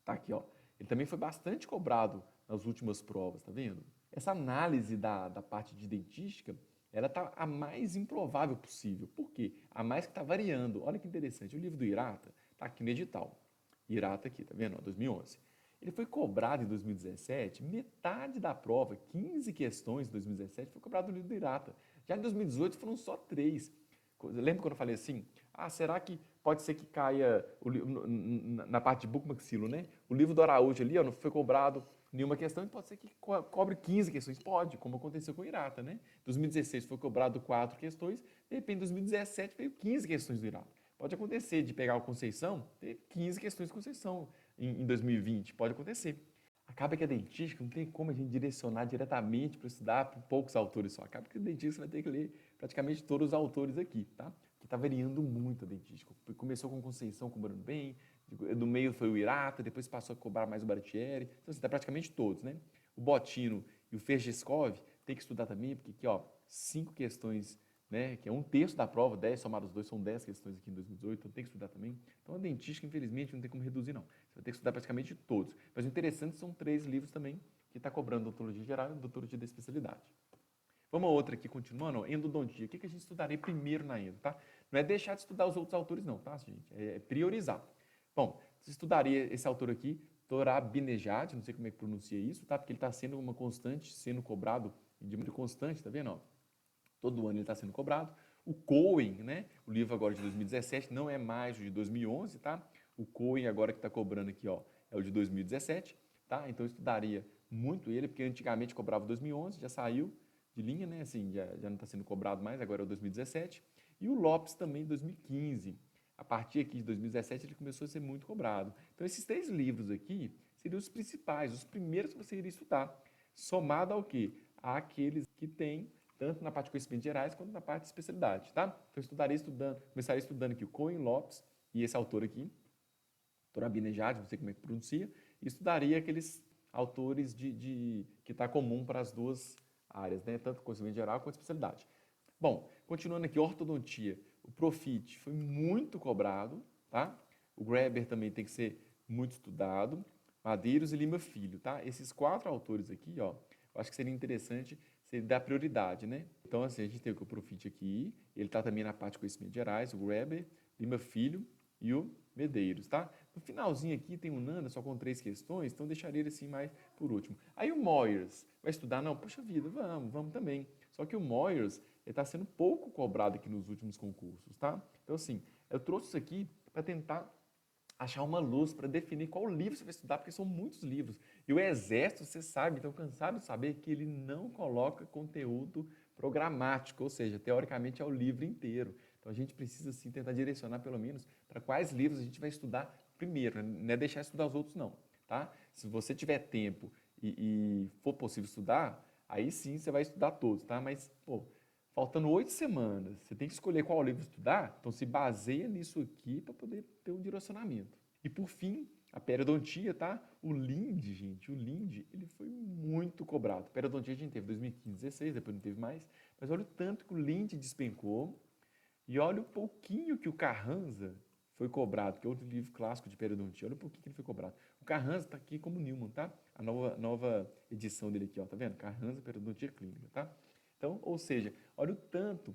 Tá aqui, ó. Ele também foi bastante cobrado nas últimas provas, tá vendo? Essa análise da parte de dentística, ela tá a mais improvável possível. Por quê? A mais que está variando. Olha que interessante. O livro do Hirata tá aqui no edital. Hirata aqui, tá vendo? Ó, 2011. Ele foi cobrado em 2017, metade da prova, 15 questões em 2017, foi cobrado no livro do Hirata. Já em 2018 foram só 3. Lembra quando eu falei assim? Ah, será que pode ser que caia na parte de bucomaxilo, né? O livro do Araújo ali, ó, não foi cobrado nenhuma questão, e pode ser que cobre 15 questões. Pode, como aconteceu com o Hirata, né? 2016 foi cobrado 4 questões, de repente em 2017 veio 15 questões do Hirata. Pode acontecer de pegar o Conceição, ter 15 questões de Conceição em 2020, pode acontecer. Acaba que a dentística não tem como a gente direcionar diretamente para estudar por poucos autores só. Acaba que a dentística vai ter que ler praticamente todos os autores aqui, tá? Que está variando muito a dentística. Começou com Conceição cobrando bem, do meio foi o Hirata, depois passou a cobrar mais o Baratieri. Então, você está praticamente todos, né? O Botino e o Fergescov tem que estudar também, porque aqui, ó, 5 questões, né? Que é um terço da prova, 10 somados os dois, são 10 questões aqui em 2018, então tem que estudar também. Então, a dentística, infelizmente, não tem como reduzir, não. Você vai ter que estudar praticamente todos. Mas o interessante são 3 livros também, que está cobrando odontologia geral e odontologia da especialidade. Vamos a outra aqui, continuando, ó, endodontia. O que a gente estudaria primeiro na endo, tá? Não é deixar de estudar os outros autores, não, tá, gente? É priorizar. Bom, você estudaria esse autor aqui, Torabinejad, não sei como é que pronuncia isso, tá? Porque ele está sendo uma constante, sendo cobrado de maneira constante, tá vendo? Ó? Todo ano ele está sendo cobrado. O Cohen, né? O livro agora de 2017 não é mais o de 2011, tá? O Cohen agora que está cobrando aqui, ó, é o de 2017, tá? Então eu estudaria muito ele, porque antigamente cobrava 2011, já saiu de linha, né? Assim, já não está sendo cobrado mais, agora é o 2017. E o Lopes também, 2015. A partir aqui de 2017 ele começou a ser muito cobrado. Então esses 3 livros aqui seriam os principais, os primeiros que você iria estudar, somado ao quê? Àqueles que têm tanto na parte de conhecimentos gerais quanto na parte de especialidade, tá? Então eu começaria estudando aqui o Cohen Lopes e esse autor aqui, Torabinejad, não sei como é que pronuncia, e estudaria aqueles autores que está comum para as duas áreas, né? Tanto conhecimento geral quanto especialidade. Bom, continuando aqui, ortodontia. O Profit foi muito cobrado, tá? O Graeber também tem que ser muito estudado. Madeiros e Lima Filho, tá? Esses 4 autores aqui, ó, eu acho que seria interessante você dar prioridade, né? Então, assim, a gente tem o Profit aqui, ele tá também na parte de conhecimentos gerais, o Graeber, Lima Filho e o Medeiros, tá? No finalzinho aqui tem o Nanda só com 3 questões, então deixaria ele assim mais por último. Aí o Moyers, vai estudar? Não, poxa vida, vamos também. Só que o Moyers, ele está sendo pouco cobrado aqui nos últimos concursos, tá? Então, assim, eu trouxe isso aqui para tentar achar uma luz para definir qual livro você vai estudar, porque são muitos livros. E o Exército, você sabe, então cansado de saber que ele não coloca conteúdo programático, ou seja, teoricamente é o livro inteiro. Então a gente precisa sim tentar direcionar pelo menos para quais livros a gente vai estudar primeiro, não é deixar estudar os outros não, tá? Se você tiver tempo e for possível estudar, aí sim você vai estudar todos, tá? Mas, pô, faltando 8 semanas, você tem que escolher qual livro estudar, então se baseia nisso aqui para poder ter um direcionamento. E por fim, a periodontia, tá? O Lind, gente, o Lind, ele foi muito cobrado. Periodontia a gente teve 2015, 16, depois não teve mais, mas olha o tanto que o Lind despencou e olha o pouquinho que o Carranza foi cobrado, que é outro livro clássico de periodontia, olha o pouquinho que ele foi cobrado. O Carranza está aqui como Newman, tá? A nova edição dele aqui, ó, tá vendo? Carranza, periodontia clínica, tá? Então, ou seja, olha o tanto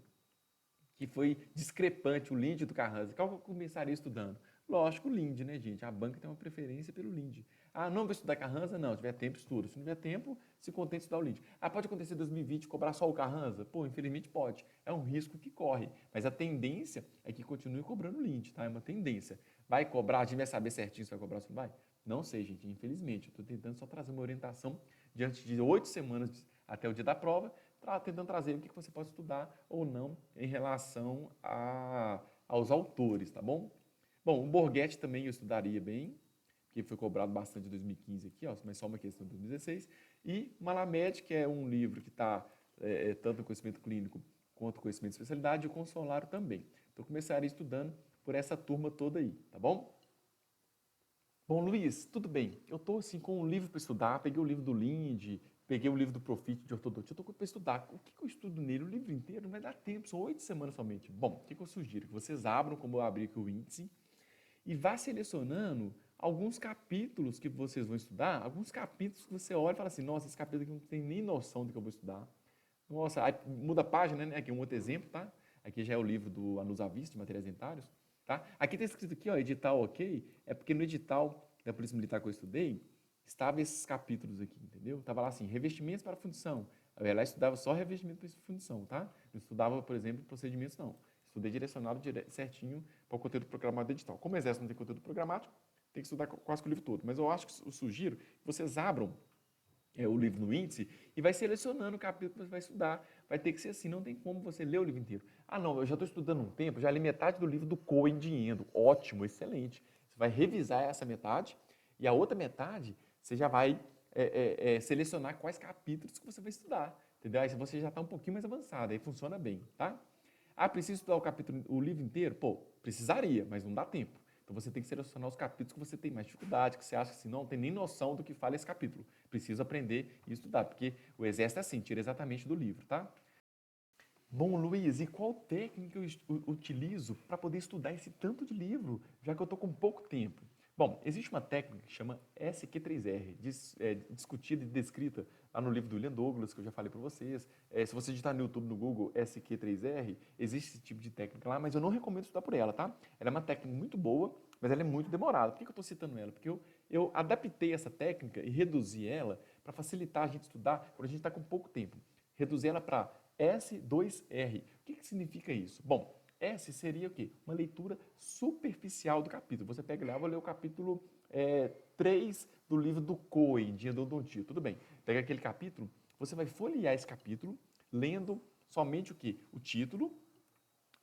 que foi discrepante o Lind do Carranza. Qual que eu começaria estudando? Lógico, o Lind, né, gente? A banca tem uma preferência pelo Lind. Ah, não vou estudar Carranza? Não, se tiver tempo, estudo. Se não tiver tempo, se contente de estudar o Lind. Ah, pode acontecer em 2020 cobrar só o Carranza? Pô, infelizmente pode. É um risco que corre. Mas a tendência é que continue cobrando o Lind, tá? É uma tendência. Vai cobrar? A gente vai saber certinho se vai cobrar ou se não vai? Não sei, gente, infelizmente. Eu estou tentando só trazer uma orientação diante de 8 semanas até o dia da prova, tentando trazer o que você pode estudar ou não em relação aos autores, tá bom? Bom, o Borghetti também eu estudaria bem, porque foi cobrado bastante em 2015 aqui, ó, mas só uma questão de 2016. E Malamed, que é um livro que está tanto no conhecimento clínico quanto no conhecimento de especialidade, e o Consolário também. Então, eu começaria estudando por essa turma toda aí, tá bom? Bom, Luiz, tudo bem. Eu estou assim com um livro para estudar, peguei o livro do Lind, peguei o livro do Profit de ortodontia, eu estou para estudar. O que eu estudo nele? O livro inteiro não vai dar tempo, são 8 semanas somente. Bom, o que eu sugiro? Que vocês abram, como eu abri aqui o índice, e vá selecionando alguns capítulos que vocês vão estudar, alguns capítulos que você olha e fala assim, nossa, esse capítulo aqui eu não tenho nem noção do que eu vou estudar. Nossa, aí muda a página, né? Aqui um outro exemplo, tá? Aqui já é o livro do Anus Avis, de materiais dentários. Tá? Aqui está escrito aqui, ó, edital ok, é porque no edital da Polícia Militar que eu estudei, estava esses capítulos aqui, entendeu? Estava lá assim, revestimentos para fundição. Eu ia lá e estudava só revestimento para fundição, tá? Não estudava, por exemplo, procedimentos, não. Estudei direcionado certinho para o conteúdo programado do edital. Como o Exército não tem conteúdo programático, tem que estudar quase que o livro todo. Mas eu acho que eu sugiro que vocês abram o livro no índice e vai selecionando o capítulo que você vai estudar. Vai ter que ser assim, não tem como você ler o livro inteiro. Ah, não, eu já estou estudando um tempo, já li metade do livro do Cohen de Endo. Ótimo, excelente. Você vai revisar essa metade e a outra metade você já vai selecionar quais capítulos que você vai estudar. Entendeu? Aí você já está um pouquinho mais avançado, aí funciona bem, tá? Ah, preciso estudar o livro inteiro? Pô, precisaria, mas não dá tempo. Então você tem que selecionar os capítulos que você tem mais dificuldade, que você acha que assim, não tem nem noção do que fala esse capítulo. Precisa aprender e estudar, porque o Exército é assim, tira exatamente do livro, tá? Bom, Luiz, e qual técnica eu utilizo para poder estudar esse tanto de livro, já que eu estou com pouco tempo? Bom, existe uma técnica que chama SQ3R, discutida e descrita lá no livro do William Douglas, que eu já falei para vocês. Se você digitar no YouTube, no Google, SQ3R, existe esse tipo de técnica lá, mas eu não recomendo estudar por ela, tá? Ela é uma técnica muito boa, mas ela é muito demorada. Por que eu estou citando ela? Porque eu adaptei essa técnica e reduzi ela para facilitar a gente estudar quando a gente está com pouco tempo. Reduzi ela para S2R. O que significa isso? Bom, S seria o quê? Uma leitura superficial do capítulo. Você pega lá, vou ler o capítulo 3 do livro do Cohen, de Endodontia. Tudo bem. Pega aquele capítulo, você vai folhear esse capítulo, lendo somente o quê? O título,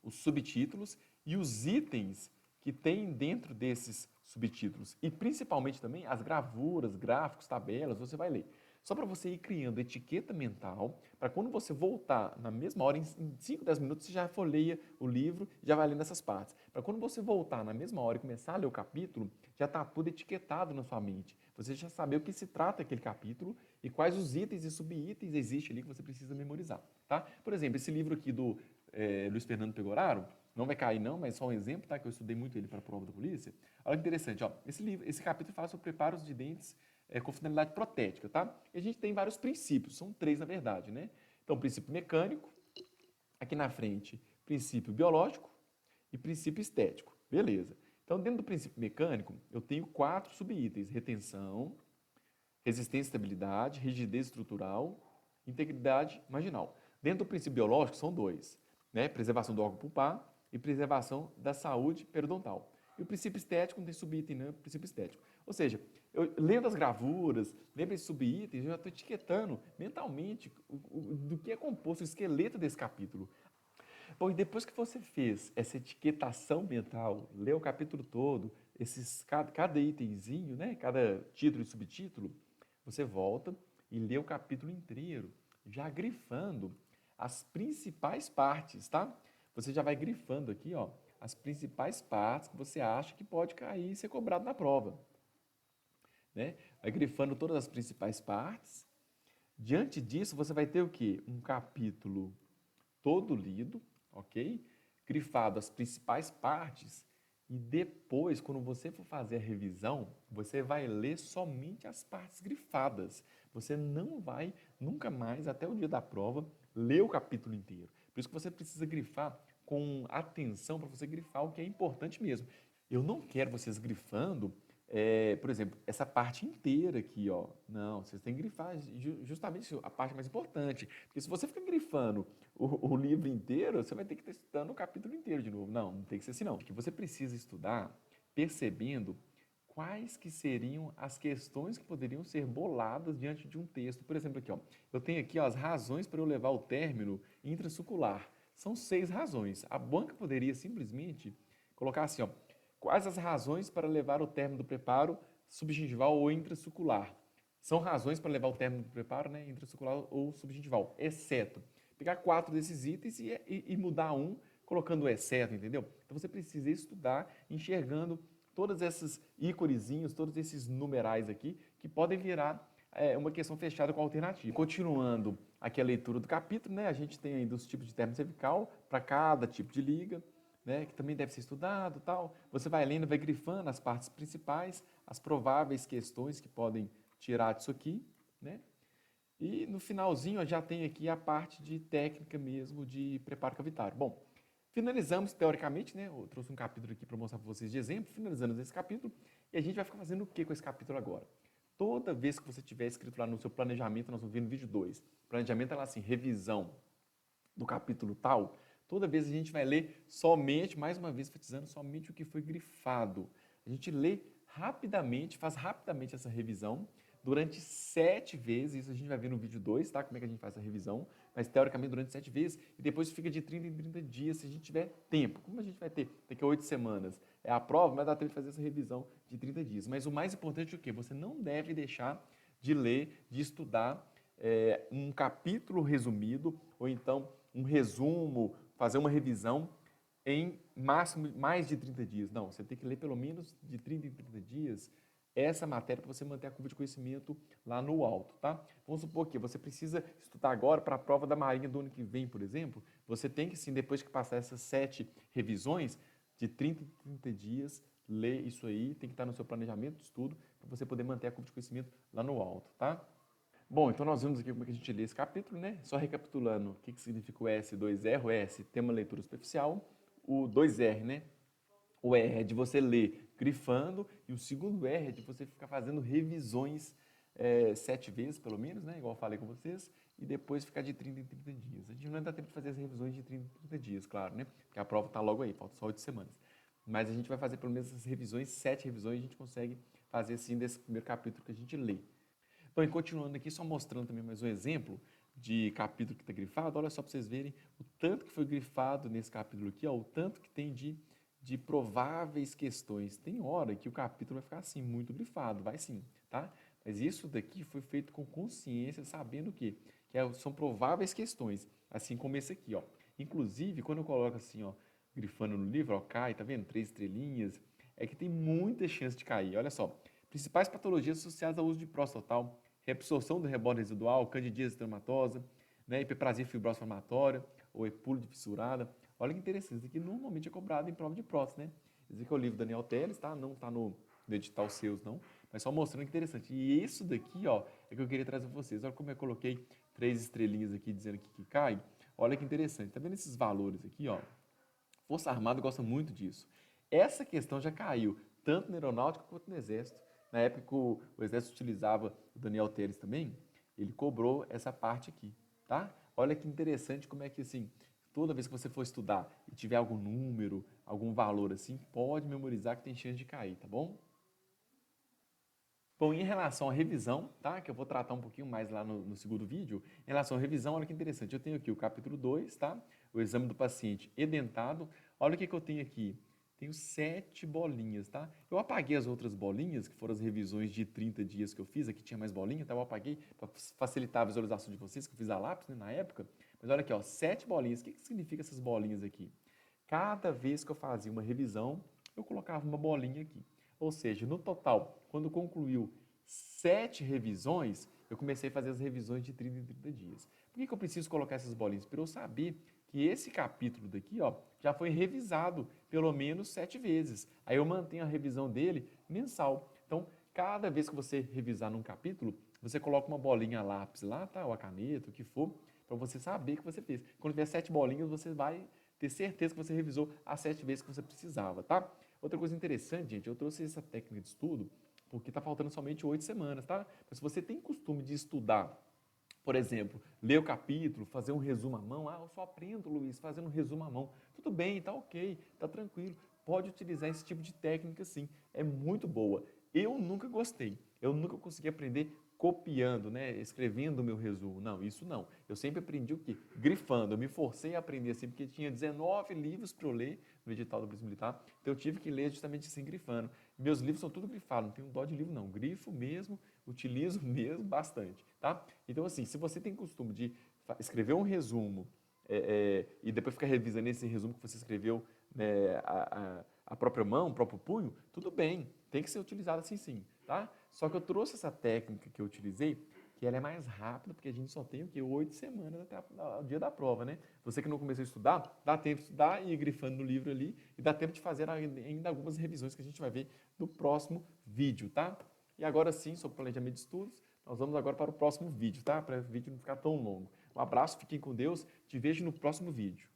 os subtítulos e os itens que tem dentro desses subtítulos. E principalmente também as gravuras, gráficos, tabelas, você vai ler. só para você ir criando etiqueta mental, para quando você voltar na mesma hora, em 5, 10 minutos, você já folheia o livro, já vai lendo essas partes. Para quando você voltar na mesma hora e começar a ler o capítulo, já está tudo etiquetado na sua mente. Você já sabe o que se trata aquele capítulo e quais os itens e subitens existem ali que você precisa memorizar. Tá? Por exemplo, esse livro aqui do Luiz Fernando Pegoraro, não vai cair não, mas só um exemplo, tá? Que eu estudei muito ele para a prova da polícia. Olha que interessante, ó. Esse capítulo fala sobre preparos de dentes com finalidade protética, tá? E a gente tem vários princípios, são 3 na verdade, né? Então, princípio mecânico, aqui na frente, princípio biológico e princípio estético. Beleza. Então, dentro do princípio mecânico, eu tenho 4 subitens: retenção, resistência e estabilidade, rigidez estrutural, integridade marginal. Dentro do princípio biológico, são 2, né? Preservação do órgão pulpar e preservação da saúde periodontal. E o princípio estético não tem subitem, né? O princípio estético. Ou seja, eu lendo as gravuras, lendo esses subitens, eu já estou etiquetando mentalmente do que é composto o esqueleto desse capítulo. Bom, e depois que você fez essa etiquetação mental, leu o capítulo todo, cada itemzinho, né? Cada título e subtítulo, você volta e lê o capítulo inteiro, já grifando as principais partes, tá? Você já vai grifando aqui, ó, as principais partes que você acha que pode cair e ser cobrado na prova, né? Vai grifando todas as principais partes. Diante disso, você vai ter o quê? Um capítulo todo lido, ok? Grifado as principais partes e depois, quando você for fazer a revisão, você vai ler somente as partes grifadas. Você não vai, nunca mais, até o dia da prova, ler o capítulo inteiro. Por isso que você precisa grifar com atenção para você grifar o que é importante mesmo. Eu não quero vocês grifando por exemplo, essa parte inteira aqui, ó. Não, vocês têm que grifar justamente a parte mais importante. Porque se você ficar grifando o livro inteiro, você vai ter que estar estudando o capítulo inteiro de novo. Não, não tem que ser assim não. Porque você precisa estudar percebendo quais que seriam as questões que poderiam ser boladas diante de um texto. Por exemplo, aqui, ó, eu tenho aqui ó, as razões para eu levar o término intrasucular. São 6 razões. A banca poderia simplesmente colocar assim, ó, quais as razões para levar o término do preparo subgingival ou intrasucular? São razões para levar o término do preparo, né, intrasucular ou subgingival, exceto. Pegar 4 desses itens e mudar um, colocando o exceto, entendeu? Então você precisa estudar enxergando todos esses íconezinhos, todos esses numerais aqui, que podem virar uma questão fechada com a alternativa. Continuando aqui a leitura do capítulo, né, a gente tem ainda os tipos de término cervical para cada tipo de liga, né, que também deve ser estudado, tal. Você vai lendo, vai grifando as partes principais, as prováveis questões que podem tirar disso aqui, né? E no finalzinho já tem aqui a parte de técnica mesmo de preparo cavitário. Bom, finalizamos teoricamente, né? Eu trouxe um capítulo aqui para mostrar para vocês de exemplo, finalizamos esse capítulo e a gente vai ficar fazendo o que com esse capítulo agora? Toda vez que você tiver escrito lá no seu planejamento, nós vamos ver no vídeo 2, planejamento é lá assim, revisão do capítulo tal, toda vez a gente vai ler somente, mais uma vez enfatizando, somente o que foi grifado. A gente lê rapidamente, faz rapidamente essa revisão, durante 7 vezes, isso a gente vai ver no vídeo 2, tá? Como é que a gente faz essa revisão, mas teoricamente durante 7 vezes, e depois fica de 30 em 30 dias, se a gente tiver tempo. Como a gente vai ter daqui a 8 semanas? É a prova, mas dá tempo de fazer essa revisão de 30 dias. Mas o mais importante é o quê? Você não deve deixar de ler, de estudar um capítulo resumido, ou então um resumo, fazer uma revisão em máximo mais de 30 dias. Não, você tem que ler pelo menos de 30 em 30 dias essa matéria para você manter a curva de conhecimento lá no alto, tá? Vamos supor que você precisa estudar agora para a prova da Marinha do ano que vem, por exemplo, você tem que sim, depois que passar essas 7 revisões, de 30 em 30 dias, ler isso aí, tem que estar no seu planejamento de estudo para você poder manter a curva de conhecimento lá no alto, tá? Bom, então nós vimos aqui como é que a gente lê esse capítulo, né? Só recapitulando, o que significa o S2R? O S tem uma leitura superficial, o 2R, né? O R é de você ler grifando e o segundo R é de você ficar fazendo revisões 7 vezes, pelo menos, né? Igual eu falei com vocês, e depois ficar de 30 em 30 dias. A gente não vai dar tempo de fazer as revisões de 30 em 30 dias, claro, né? Porque a prova está logo aí, falta só 8 semanas. Mas a gente vai fazer pelo menos essas revisões, 7 revisões, a gente consegue fazer assim desse primeiro capítulo que a gente lê. Então, e continuando aqui, só mostrando também mais um exemplo de capítulo que está grifado, olha só para vocês verem o tanto que foi grifado nesse capítulo aqui, ó, o tanto que tem de prováveis questões. Tem hora que o capítulo vai ficar assim, muito grifado, vai sim, tá? Mas isso daqui foi feito com consciência, sabendo que são prováveis questões, assim como esse aqui, ó. Inclusive, quando eu coloco assim, ó, grifando no livro, ó, cai, tá vendo? 3 estrelinhas, é que tem muita chance de cair. Olha só, principais patologias associadas ao uso de próstata total, reabsorção do rebordo residual, candidíase estomatosa, né, hiperplasia fibrosa inflamatória ou epúlide fissurada. Olha que interessante, isso aqui normalmente é cobrado em prova de próstata, né? Esse aqui é o livro Daniel Teles, tá? Não tá no edital seus, não, mas só mostrando que interessante. E isso daqui, ó, é que eu queria trazer para vocês. Olha como eu coloquei 3 estrelinhas aqui dizendo que cai. Olha que interessante. Tá vendo esses valores aqui, ó? Força Armada gosta muito disso. Essa questão já caiu, tanto na aeronáutica quanto no exército. Na época que o exército utilizava o Daniel Teles também, ele cobrou essa parte aqui, tá? Olha que interessante como é que, assim, toda vez que você for estudar e tiver algum número, algum valor assim, pode memorizar que tem chance de cair, tá bom? Bom, em relação à revisão, tá? Que eu vou tratar um pouquinho mais lá no segundo vídeo. Em relação à revisão, olha que interessante. Eu tenho aqui o capítulo 2, tá? O exame do paciente edentado. Olha o que eu tenho aqui. Tenho 7 bolinhas, tá? Eu apaguei as outras bolinhas, que foram as revisões de 30 dias que eu fiz. Aqui tinha mais bolinha, tá? Eu apaguei para facilitar a visualização de vocês, que eu fiz a lápis, né, na época. Mas olha aqui, ó, 7 bolinhas. O que significa essas bolinhas aqui? Cada vez que eu fazia uma revisão, eu colocava uma bolinha aqui. Ou seja, no total, quando concluiu 7 revisões, eu comecei a fazer as revisões de 30 em 30 dias. Por que eu preciso colocar essas bolinhas? Para eu saber que esse capítulo daqui, ó, já foi revisado pelo menos 7 vezes. Aí eu mantenho a revisão dele mensal. Então, cada vez que você revisar num capítulo, você coloca uma bolinha lápis lá, tá? Ou a caneta, o que for, para você saber que você fez. Quando tiver 7 bolinhas, você vai ter certeza que você revisou as 7 vezes que você precisava, tá? Outra coisa interessante, gente, eu trouxe essa técnica de estudo porque está faltando somente 8 semanas, tá? Mas se você tem costume de estudar, por exemplo, ler o capítulo, fazer um resumo à mão, eu só aprendo, Luiz, fazendo um resumo à mão. Tudo bem, tá ok, tá tranquilo. Pode utilizar esse tipo de técnica, sim. É muito boa. Eu nunca gostei. Eu nunca consegui aprender copiando, né, escrevendo o meu resumo. Não, isso não. Eu sempre aprendi o quê? Grifando. Eu me forcei a aprender assim, porque tinha 19 livros para eu ler no edital do Polícia Militar, então eu tive que ler justamente assim, grifando. Meus livros são tudo grifados, não tenho dó de livro não. Grifo mesmo, utilizo mesmo bastante, tá? Então assim, se você tem costume de escrever um resumo e depois ficar revisando esse resumo que você escreveu, né, a própria mão, o próprio punho, tudo bem, tem que ser utilizado assim sim, tá? Só que eu trouxe essa técnica que eu utilizei, que ela é mais rápida, porque a gente só tem o quê? 8 semanas até o dia da prova, né? Você que não começou a estudar, dá tempo de estudar e ir grifando no livro ali, e dá tempo de fazer ainda algumas revisões que a gente vai ver no próximo vídeo, tá? E agora sim, sobre planejamento de estudos, nós vamos agora para o próximo vídeo, tá? Para o vídeo não ficar tão longo. Um abraço, fiquem com Deus, te vejo no próximo vídeo.